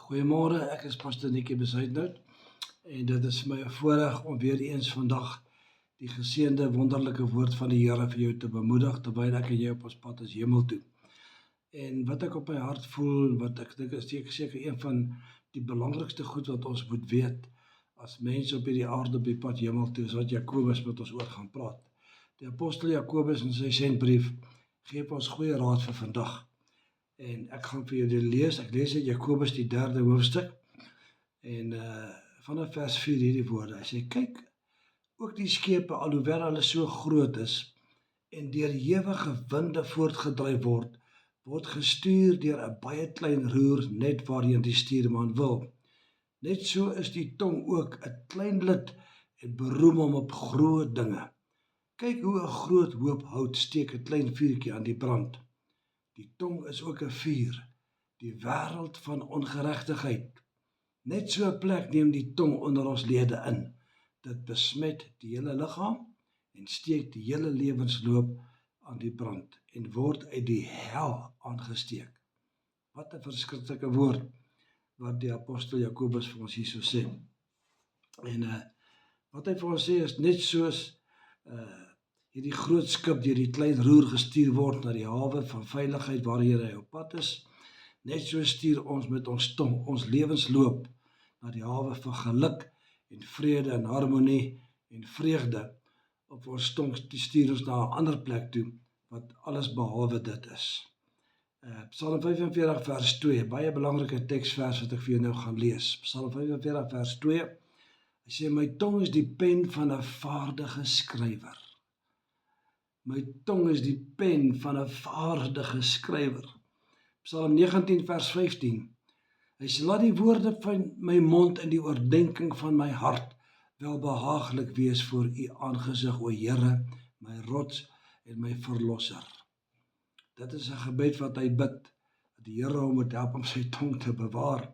Goeiemôre, ek is Pastor Nikkie Besuitnout en dit is vir my 'n voorreg om weer eens vandag die geseënde wonderlike woord van die Here vir jou te bemoedig terwyl ek en jy op ons pad is hemel toe. En wat ek op my hart voel, wat ek dink is seker een van die belangrikste goed wat ons moet weet as mense op hierdie aarde op die pad hemel toe, is wat Jakobus met ons oor gaan praat. Die apostel Jakobus in sy sendbrief gee ons goeie raad vir vandag. En ek gaan vir jou dit lees. Ek lees uit Jakobus die 3de hoofstuk en vanaf vers 4 hierdie woorde. Hy sê: kyk, ook die skepe, alhoewel hulle so groot is en deur ewige winde voortgedryf word gestuur deur 'n baie klein roer net waarheen die stuurman wil. Net so is die tong ook 'n klein lid en beroem hom op groot dinge. Kyk hoe 'n groot hoop hout steek 'n klein vuurtjie aan die brand. Die tong is ook 'n vuur, die wêreld van ongeregtigheid. Net so 'n plek neem die tong onder ons lede in. Dit besmet die hele liggaam en steek die hele lewensloop aan die brand en word uit die hel aangesteek. Wat 'n verskriklike woord wat die apostel Jakobus vir ons hierso sê. En wat hy vir ons sê is net soos hierdie groot skip deur die klein roer gestuur word na die hawe van veiligheid waarheen hy op pad is. Net so stuur ons met ons tong ons lewensloop na die hawe van geluk en vrede en harmonie en vreugde. Op ons tong stuur ons na 'n ander plek toe wat alles behalwe dit is. Psalm 45 vers 2, baie belangrike teksvers wat ek vir jou nou gaan lees. Psalm 45 vers 2, hy sê: my tong is die pen van 'n vaardige skrywer. My tong is die pen van 'n vaardige skrywer. Psalm 19 vers 15. Hy sê: laat die woorde van my mond en die oordeenking van my hart wel behaaglik wees voor u aangesig, o Here, my rots en my verlosser. Dit is 'n gebed wat hy bid, dat die Here hom moet help om sy tong te bewaar.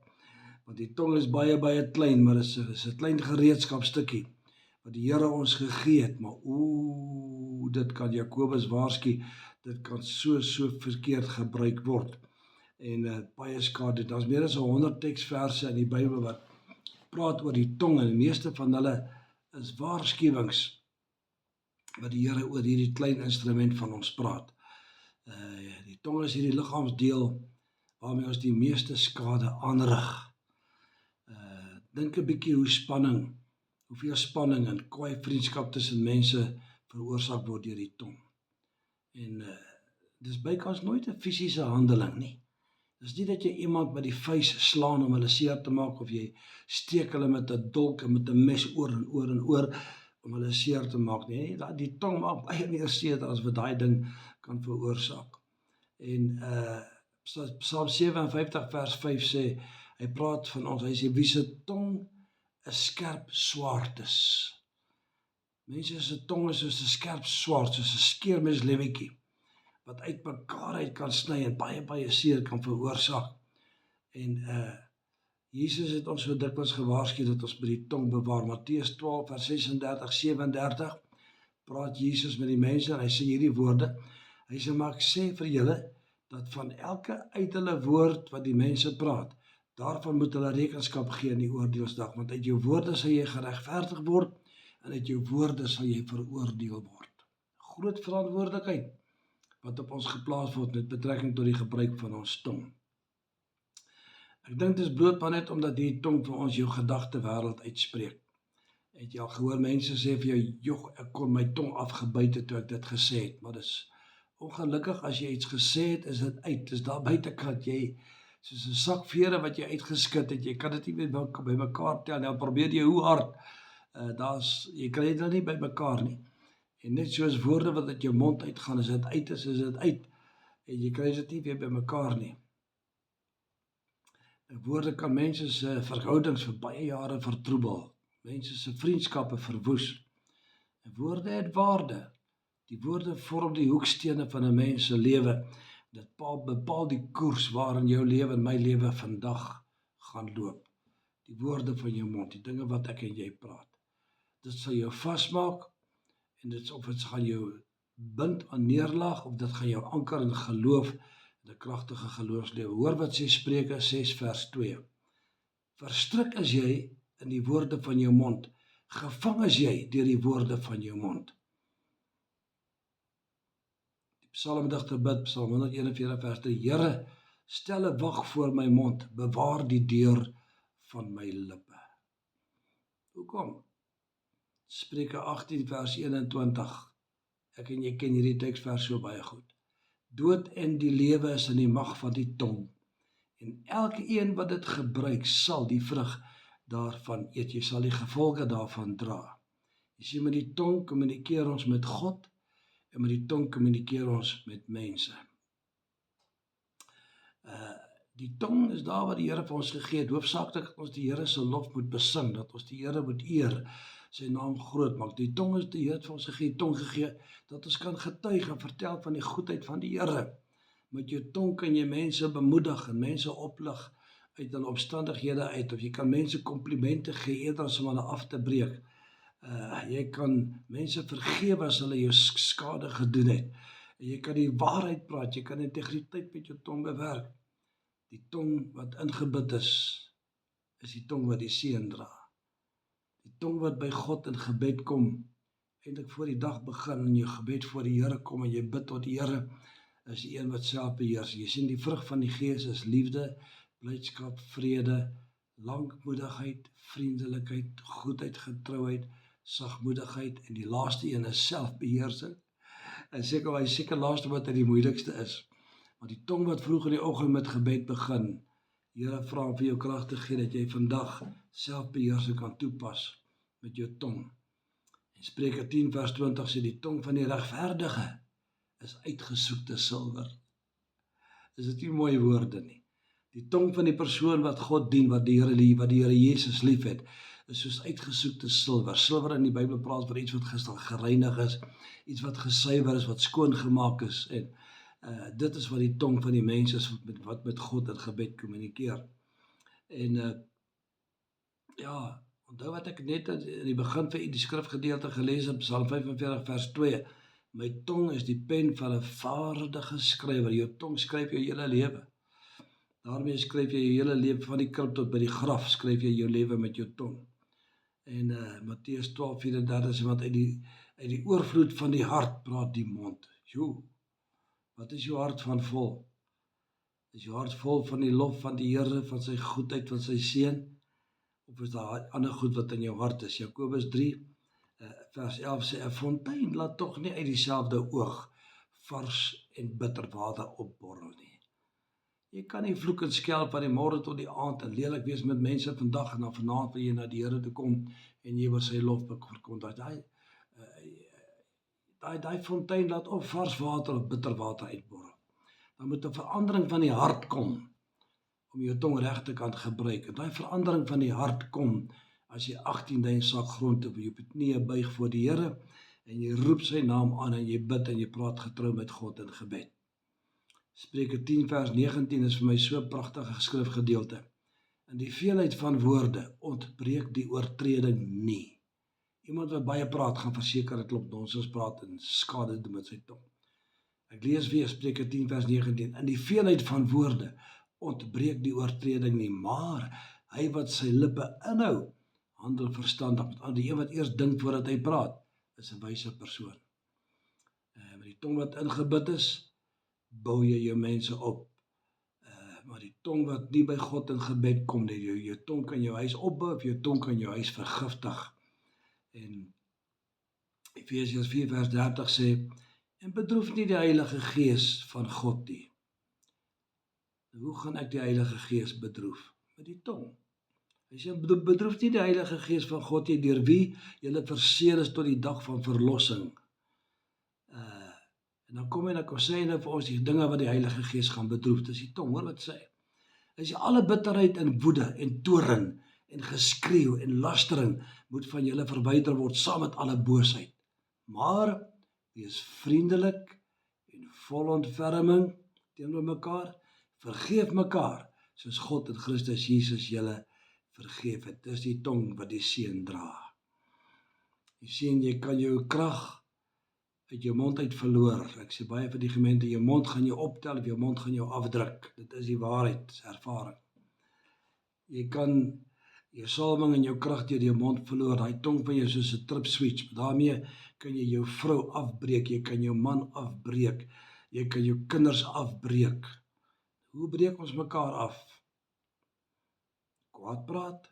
Want die tong is baie klein, maar dit is 'n klein gereedskapstukkie wat die Here ons gegee het, maar dit kan Jakobus waarsku, dit kan so verkeerd gebruik word en baie skade. Daar's meer as 100 teksverse in die Bybel wat praat oor die tong en die meeste van hulle is waarskuwings wat die Here oor hierdie klein instrument van ons praat. Die tong is hierdie liggaamsdeel waarmee ons die meeste skade aanrig. Dink 'n bietjie hoeveel spanning en kwaai vriendskap tussen mense veroorsaak word deur die tong. En dis bykans nooit 'n fisiese handeling nie. Dis nie dat jy iemand met die vuis slaan om hulle seer te maak of jy steek hulle met 'n dolk en met 'n mes oor en oor en oor om hulle seer te maak nie. Die tong maak baie meer seer as wat daai ding kan veroorsaak. En Psalm 57 vers 5 sê, hy praat van ons, hy sê wie se tong 'n skerp swaard is. Mense se tong is soos 'n skerp swaard, soos 'n skeermeslemmetjie wat uit mekaar uit kan sny en baie seer kan veroorsaak. En Jesus het ons so dikwels gewaarsku dat ons by die tong bewaar. Matteus 12 vers 36, 37 praat Jesus met die mense en hy sê hierdie woorde. Hy sê: maar ek sê vir julle dat van elke ydelle woord wat die mense praat, daarvan moet hulle rekenskap gee in die oordeelsdag, want uit jou woorde sal jy geregverdig word en uit jou woorde sal jy veroordeel word. Groot verantwoordelikheid wat op ons geplaas word met betrekking tot die gebruik van ons tong. Ek dink dit is bloot maar net omdat die tong vir ons jou gedagtewêreld uitspreek. Het jy al gehoor mense sê vir jou: joh, ek kon my tong afgebyt het toe ek dit gesê het, maar dis ongelukkig as jy iets gesê het, is dit uit, dis daar buitekant, jy soos 'n sak vere wat jy uitgeskit het, jy kan dit nie by mekaar tel, nou probeer jy hoe hard, jy kry dit nou nie by mekaar nie, en net soos woorde wat uit jou mond uitgaan, as dit uit is dit uit, en jy kry dit nie weer by mekaar nie. Woorde kan mense se verhoudings vir baie jare vertroebel, mense se vriendskappe verwoes, en woorde het waarde. Die woorde vorm die hoekstene van 'n mens se lewe. Dit bepaal die koers waarin jou lewe en my lewe vandag gaan loop. Die woorde van jou mond, die dinge wat ek en jy praat. Dit sal jou vasmaak en dit gaan jou bind aan neerlag of dit gaan jou anker in geloof, 'n kragtige geloofslewe. Hoor wat sê Spreuke 6 vers 2. Verstrik is jy in die woorde van jou mond. Gevang is jy deur die woorde van jou mond. Die psalmdigter bid, Psalm 141 vers 3, Here, stel 'n wag voor my mond, bewaar die deur van my lippe. Hoekom? Spreuke 18 vers 21. Ek en jy ken hierdie teksvers so baie goed. Dood en die lewe is in die mag van die tong. En elke een wat dit gebruik, sal die vrug daarvan eet. Jy sal die gevolge daarvan dra. Jy sien, met die tong kommunikeer ons met God en met die tong kommunikeer ons met mense. Die tong is daar wat die Here vir ons gegee het. Hoofsaaklik dat ons die Here se lof moet besing, dat ons die Here moet eer, sy naam groot maak. Die tong is die Here vir ons gegee, tong gegee, dat ons kan getuig en vertel van die goedheid van die Here. Met jou tong kan jy mense bemoedig en mense oplig uit hulle omstandighede uit, of jy kan mense komplimente gee eerder as om hulle af te breek. Jy kan mense vergewe as hulle jou skade gedoen het. En jy kan die waarheid praat, jy kan integriteit met jou tong bewerk. Die tong wat ingebid is die tong wat die seën dra. Die tong wat by God in gebed kom, eintlik voor die dag begin en jou gebed voor die Here kom en jy bid tot die Here, is die een wat self beheers. Jy sien, die vrug van die Gees is liefde, blydskap, vrede, lankmoedigheid, vriendelikheid, goedheid, getrouheid, sagmoedigheid, en die laaste een is selfbeheersing. En seker laaste wat die moeilikste is. Maar die tong wat vroeg in die oggend met gebed begin, Here, vra vir jou krag te gee dat jy vandag selfbeheersing kan toepas met jou tong. En Spreuke 10 vers 20 sê, die tong van die regverdige is uitgesoekte silwer. Is dit nie mooie woorde nie? Die tong van die persoon wat God dien, wat die Here Jesus lief het, is soos uitgesoekte silwer. Silwer in die Bybel praat vir iets wat gereinig is, iets wat gesuiwer is, wat skoongemaak is. En dit is wat die tong van die mens is, wat met God in gebed kommunikeer. En onthou wat ek net in die begin van die skrifgedeelte gelees het, Psalm 45 vers 2, my tong is die pen van 'n vaardige skrywer. Jou tong skryf jou hele lewe. Daarmee skryf jy jou hele lewe, van die krib tot by die graf, skryf jy jou lewe met jou tong. En Matteus 12:34 sê, want uit die oorvloed van die hart praat die mond. Wat is jou hart van vol? Is jou hart vol van die lof van die Here, van sy goedheid, van sy seën? Of is daar ander goed wat in jou hart is? Jakobus 3 vers 11 sê, 'n fontein laat tog nie uit dieselfde oog vars en bitter water opborrel nie. Jy kan nie vloek en skel van die môre tot die aand en lelik wees met mense vandag en dan vanaand wil jy na die Here toe kom en jy wil sy lof verkondig. Daai fontein laat of vars water of bitter water uitborrel. Dan moet 'n verandering van die hart kom om jou tong reg te kan gebruik. En daai verandering van die hart kom as jy 18 dae in sak grond op jou knieë buig voor die Here en jy roep sy naam aan en jy bid en jy praat getrou met God in gebed. Spreuke 10 vers 19 is vir my so 'n pragtige skrifgedeelte. In die veelheid van woorde ontbreek die oortreding nie. Iemand wat baie praat gaan verseker 'n klomp nonsens praat en skade doen met sy tong. Ek lees weer Spreuke 10 vers 19. In die veelheid van woorde ontbreek die oortreding nie, maar hy wat sy lippe inhou, handel verstandig. Met ander, die een wat eers dink voordat hy praat, is 'n wyse persoon. Met die tong wat ingebid is, bou jy jou mense op. Maar die tong wat nie by God in gebed kom, jou tong kan jou huis opbou, of jou tong kan jou huis vergiftig. En Efesiërs 4 vers 30 sê, en bedroef nie die Heilige Gees van God nie. Hoe gaan ek die Heilige Gees bedroef? Met die tong. Hy sê, bedroef nie die Heilige Gees van God nie, deur wie julle verseël is tot die dag van verlossing. En dan kom hy en sê hy nou vir ons die dinge wat die Heilige Gees gaan bedroef. Dis die tong, hoor wat sê. Hy sê, alle bitterheid en woede en toorn en geskreeu en lastering moet van julle verwyder word, saam met alle boosheid. Maar wees vriendelik en vol ontferming teenoor mekaar, vergeef mekaar, soos God in Christus Jesus julle vergeef het. Dis die tong wat die seën dra. Jy sien, jy kan jou krag uit jou mond uit verloor. Ek sê baie vir die gemeente, jou mond gaan jou optel of jou mond gaan jou afdruk. Dit is die waarheid, is ervaring. Jy kan jou salwing en jou krag deur jou mond verloor. Daai tong van jou soos 'n trip switch. Daarmee kan jy jou vrou afbreek, jy kan jou man afbreek, jy kan jou kinders afbreek. Hoe breek ons mekaar af? Kwaad praat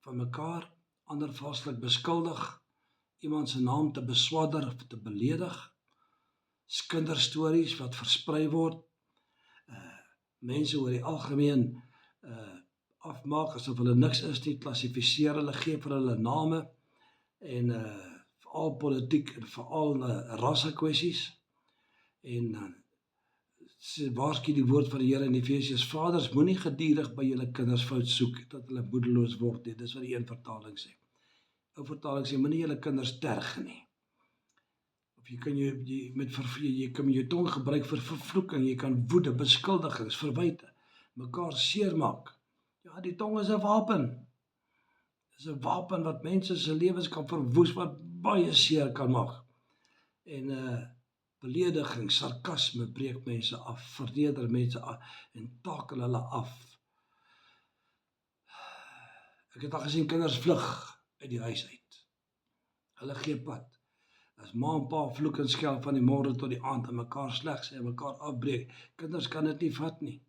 van mekaar, ander valslik beskuldig, iemand se naam te beswadder of te beledig, kinderstories wat versprei word, mense oor die algemeen afmaak asof hulle niks is nie, klassifiseer hulle, gee vir hulle name en veral politiek en veral rasse kwessies en waarsku die woord van die Here in Efesiërs: Vaders, moenie gedurig by julle kinders fout soek dat hulle moedeloos word nie. Dis wat die een vertaling sê. 'n vertaling sê moenie julle kinders terg nie. Of jy kan jy kan jou tong gebruik vir vervloeking, jy kan woede, beskuldigings, verwyte, mekaar seermaak. Ja, die tong is 'n wapen. Dis 'n wapen wat mense se lewens kan verwoes, wat baie seer kan maak. En belediging, sarkasme breek mense af, verneder mense af en takel hulle af. Ek het al gesien kinders vlug uit die huis uit. Hulle gee pad. As ma en pa vloek en skel van die môre tot die aand en mekaar sleg sê en mekaar afbreek, kinders kan dit nie vat nie.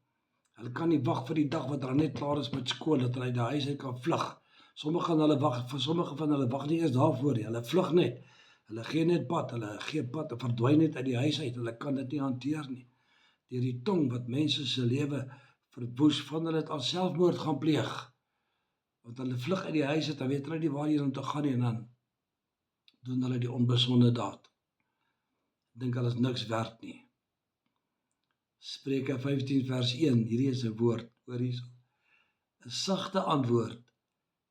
Hulle kan nie wag vir die dag wat hulle net klaar is met skool, dat hulle uit die huis uit kan vlug. Sommige van hulle wag nie eers daarvoor nie. Hulle vlug net. Hulle gee net pad, hulle gee pad en verdwyn net uit die huis uit. Hulle kan dit nie hanteer nie. Deur die tong wat mense se lewe verwoes, van hulle het al selfmoord gaan pleeg. Want hulle vlug uit die huis uit, dan weet hulle nie waarheen om te gaan nie en dan doen hulle die onbesonde daad. Dink hulle is niks werd nie. Spreuke 15 vers 1, hierdie is 'n woord, hoor hierso. 'n sagte antwoord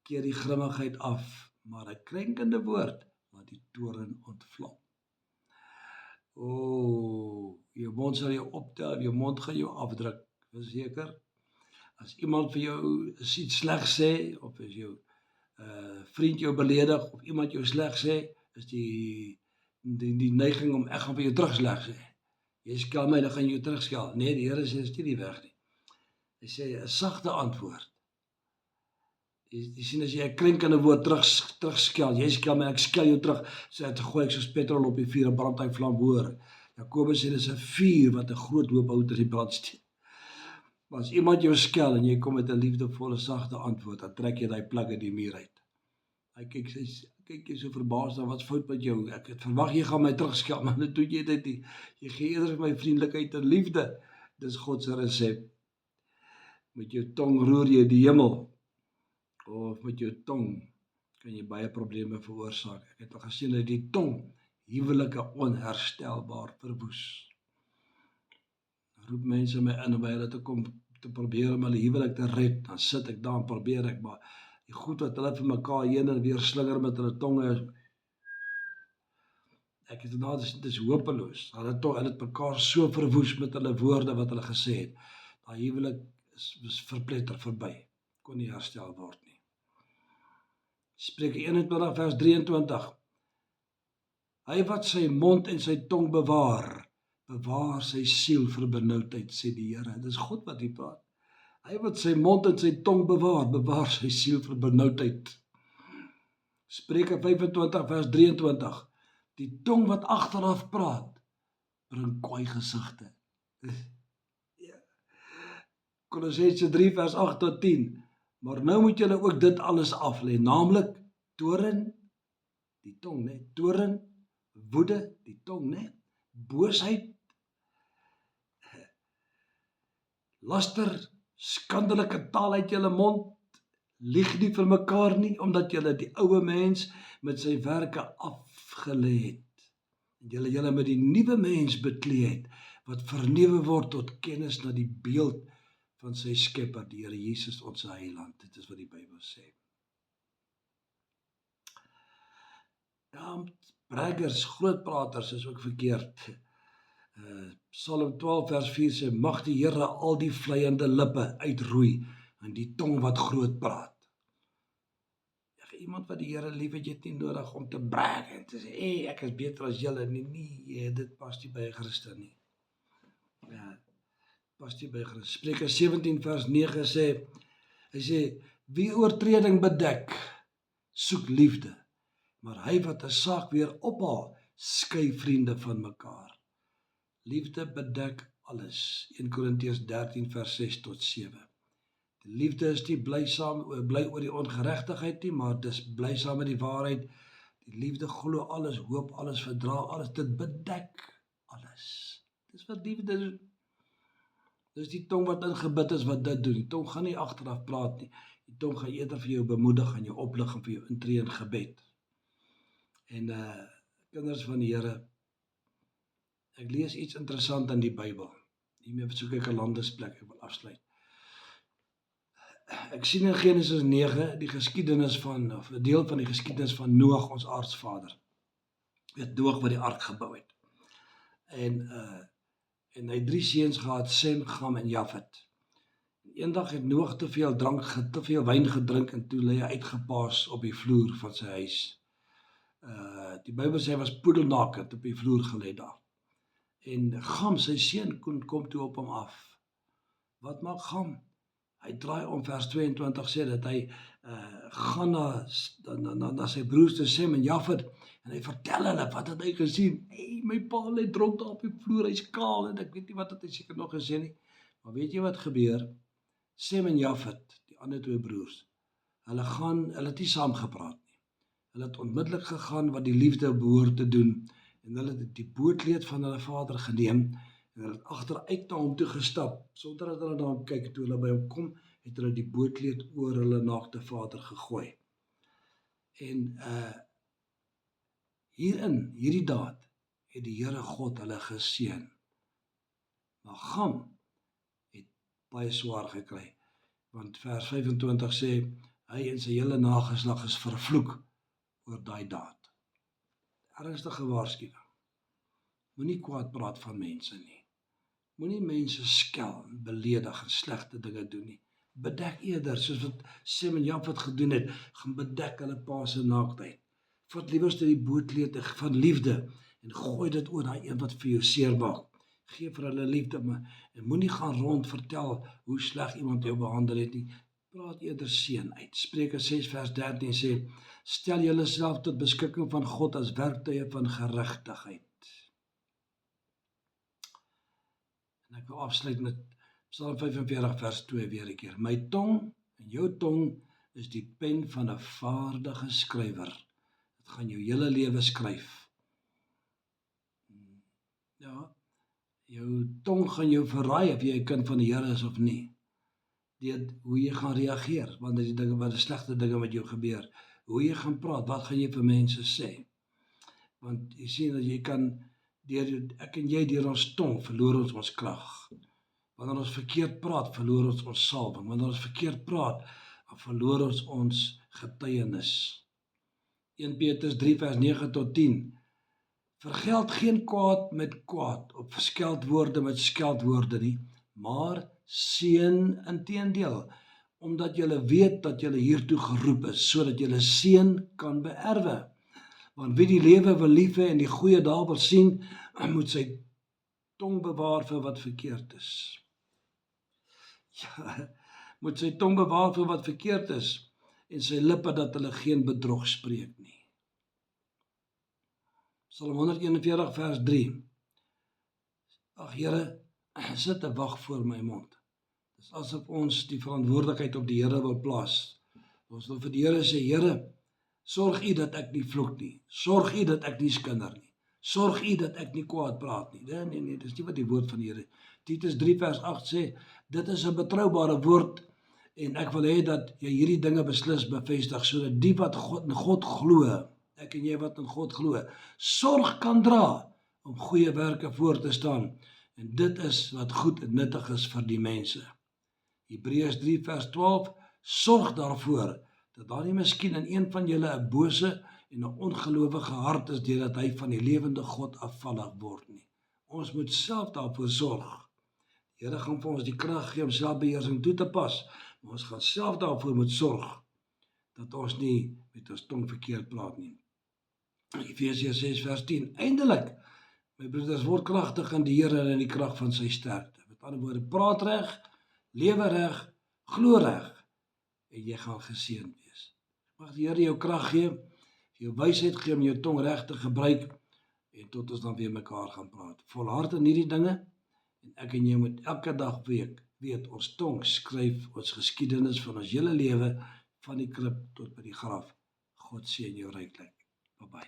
keer die grimmigheid af, maar 'n krenkende woord laat die toorn ontvlam. Jou mond sal jou optel, jou mond gaan jou afdruk, verseker. As iemand vir jou iets sleg sê, of as jou vriend jou beledig, of iemand jou sleg sê, is die neiging om ek gaan vir jou terug sleg sê. Jy skel my, dan gaan jy jou terugskel. Nee, die Here sê, stuur die weg nie. Hy sê 'n sagte antwoord. Jy sien as jy 'n krenkende woord terugskel, jy skel my, ek skel jou terug, sê dit gooi ek soos petrol op die vuur, 'n brand hy vlam hoor. Jakobus sê dis 'n vuur wat 'n groot hoop hout in die brand steek. Maar as iemand jou skel en jy kom met 'n liefdevolle, sagte antwoord, dan trek jy daai plek in die muur uit. Hy kyk jy so verbaas, dan wat's fout met jou? Ek het verwag jy gaan my terugskel, maar nou doen jy dit nie. Jy gee eerder vir my vriendelikheid en liefde. Dis God se resep. Met jou tong roer jy die hemel, of met jou tong kan jy baie probleme veroorsaak. Ek het al gesien dat die tong huwelike onherstelbaar verwoes. Roep mense my in om by hulle te kom te probeer om hulle huwelik te red, dan sit ek daar en probeer ek, maar die goed wat hulle vir mekaar heen en weer slinger met hulle tonge, ek het gedagte dit is hopeloos. Hulle het mekaar so verwoes met hulle woorde wat hulle gesê het. Daai huwelik is verpletter, verby. Kon nie herstel word nie. Spreuke 21 vers 23. Hy wat sy mond en sy tong bewaar sy siel vir benoudheid, sê die Here. Dis God wat hier praat. Hy wat sy mond en sy tong bewaar sy siel vir benoudheid. Spreuke 25 vers 23. Die tong wat agteraf praat, bring kwaai gesigte. Ja. Kolossense 3 vers 8 tot 10. Maar nou moet julle ook dit alles af lê, naamlik toorn, die tong, né? Toorn, woede, die tong, né? Boosheid, laster, skandelike taal uit julle mond, lieg nie vir mekaar nie, omdat julle die ou mens met sy werke afgelê het. En julle met die nuwe mens beklee het, wat vernuwe word tot kennis na die beeld van sy skepper, die Here Jesus, ons heiland. Dit is wat die Bybel sê. Ja, braggers, grootpraters is ook verkeerd. Psalm 12 vers 4 sê, mag die Here al die vleiende lippe uitroei en die tong wat groot praat. Ja, iemand wat die Here lief het, jy het nie nodig om te brag en te sê, ek is beter as julle nie. Nee, dit pas nie by 'n Christen nie. Ja, pas nie by Christus. Spreuke 17 vers 9 sê, Hy sê, wie oortreding bedek, soek liefde, maar hy wat 'n saak weer ophaal, skei vriende van mekaar. Liefde bedek alles. 1 Korintiërs 13 vers 6 tot 7. Die liefde is nie bly oor die ongeregtigheid nie, maar dis bly saam met die waarheid. Die liefde glo alles, hoop alles, verdra alles, dit bedek alles. Dis wat liefde doen. Dis die tong wat ingebid is wat dit doen. Die tong gaan nie agteraf praat nie. Die tong gaan eerder vir jou bemoedig en jou oplig en vir jou intree in gebed. En kinders van die Here, ek lees iets interessant in die Bybel. Hiermee soek ek 'n landesplek, ek wil afsluit. Ek sien in Genesis 9 die geskiedenis van, of 'n deel van die geskiedenis van Noag, ons aartsvader. Noag wat die ark gebou het. En hy 3 seuns gehad, Sem, Cham en Jafet. Eendag het Noag te veel wyn gedrink en toe lê hy uitgepaas op die vloer van sy huis. Die Bybel sê hy was poedelnakend op die vloer gelê daar. En Cham, sy seun, kom toe op hom af. Wat maak Cham? Hy draai om, vers 22 sê dat hy gaan na sy broers te Sem en Jafet, en hy vertel hulle, wat het hy gesien? Hey, my pa lê dronk daar op die vloer, hy's kaal, en ek weet nie wat het hy seker nog gesê nie. Maar weet jy wat gebeur? Sem en Jafet, die ander 2 broers, hulle het nie saam gepraat nie. Hulle het onmiddellik gegaan wat die liefde behoort te doen, en hulle het die bootkleed van hulle vader geneem, en hulle het agteruit na hom toe gestap, sonder dat hulle na hom kyk. Toe hulle by hom kom, het hulle die bootkleed oor hulle naakte vader gegooi. En hierdie daad, het die Here God hulle geseën. Maar Cham het baie swaar gekry, want vers 25 sê, hy en sy hele nageslag is vervloek oor daai daad. Ernstige waarskuwing. Moenie kwaad praat van mense nie. Moenie mense skel, beledig en slegte dinge doen nie. Bedek eerder, soos wat Sem en Jafet gedoen het, gaan bedek hulle pa se naaktheid. Vat liewerste die bootkleed van liefde en gooi dit oor daai een wat vir jou seer maak. Geef vir hulle liefde, en moenie gaan rond vertel hoe sleg iemand jou behandel het nie. Praat eerder seën uit. Spreuke 6 vers 13 sê, stel julleself tot beskikking van God as werktuie van geregtigheid. En ek wil afsluit met Psalm 45 vers 2 weer 'n keer. My tong en jou tong is die pen van 'n vaardige skrywer. Dit gaan jou hele lewe skryf. Ja, jou tong gaan jou verraai of jy 'n kind van die Here is of nie. Dit hoe jy gaan reageer wanneer die slegte dinge met jou gebeur. Hoe jy gaan praat, wat gaan jy vir mense sê? Want jy sien dat jy kan, ek en jy deur ons tong verloor ons krag. Wanneer ons verkeerd praat, verloor ons salwing. Wanneer ons verkeerd praat, dan verloor ons getuienis. 1 Petrus 3 vers 9 tot 10. Vergeld geen kwaad met kwaad, of skeldwoorde met skeldwoorde nie, maar seën inteendeel, omdat julle weet dat julle hiertoe geroep is, sodat julle seën kan beerwe. Want wie die lewe wil lief hê en die goeie dae wil sien, moet sy tong bewaar vir wat verkeerd is. Ja, moet sy tong bewaar vir wat verkeerd is, en sy lippe dat hulle geen bedrog spreek nie. Psalm 141 vers 3. Ag Here, sit 'n wag voor my mond. Dis asof ons die verantwoordelikheid op die Here wil plaas. Ons wil vir die Here sê, Here, sorg U dat ek nie vloek nie. Sorg U dat ek nie skinder nie. Sorg U dat ek nie kwaad praat nie. Nee, dis nie wat die woord van die Here. Titus 3 vers 8 sê, dit is 'n betroubare woord, en ek wil hê dat jy hierdie dinge beslis bevestig, sodat die wat in God glo, ek en jy wat in God glo, sorg kan dra om goeie werke voor te staan, en dit is wat goed en nuttig is vir die mense. Hebreërs 3 vers 12, sorg daarvoor, dat daar nie miskien in een van julle 'n bose en 'n ongelowige hart is, deurdat hy van die lewende God afvallig word nie. Ons moet self daarvoor sorg. Die Here gaan vir ons die krag gee om selfbeheersing toe te pas, maar ons gaan self daarvoor moet sorg, dat ons nie met ons tong verkeerd praat nie. Efesiërs 6 vers 10, eindelik, my broeders, word kragtig in die Here en in die krag van sy sterkte. Met ander woorde, praat reg, lewe reg, glo reg, en jy gaan geseënd wees. Mag die Here jou krag gee, jou wysheid gee om jou tong reg te gebruik, en tot ons dan weer mekaar gaan praat. Volhard in hierdie dinge, en ek en jy moet elke dag weet, ons tong skryf ons geskiedenis van ons hele lewe, van die krib tot by die graf. God seën jou ryklik. Bye bye.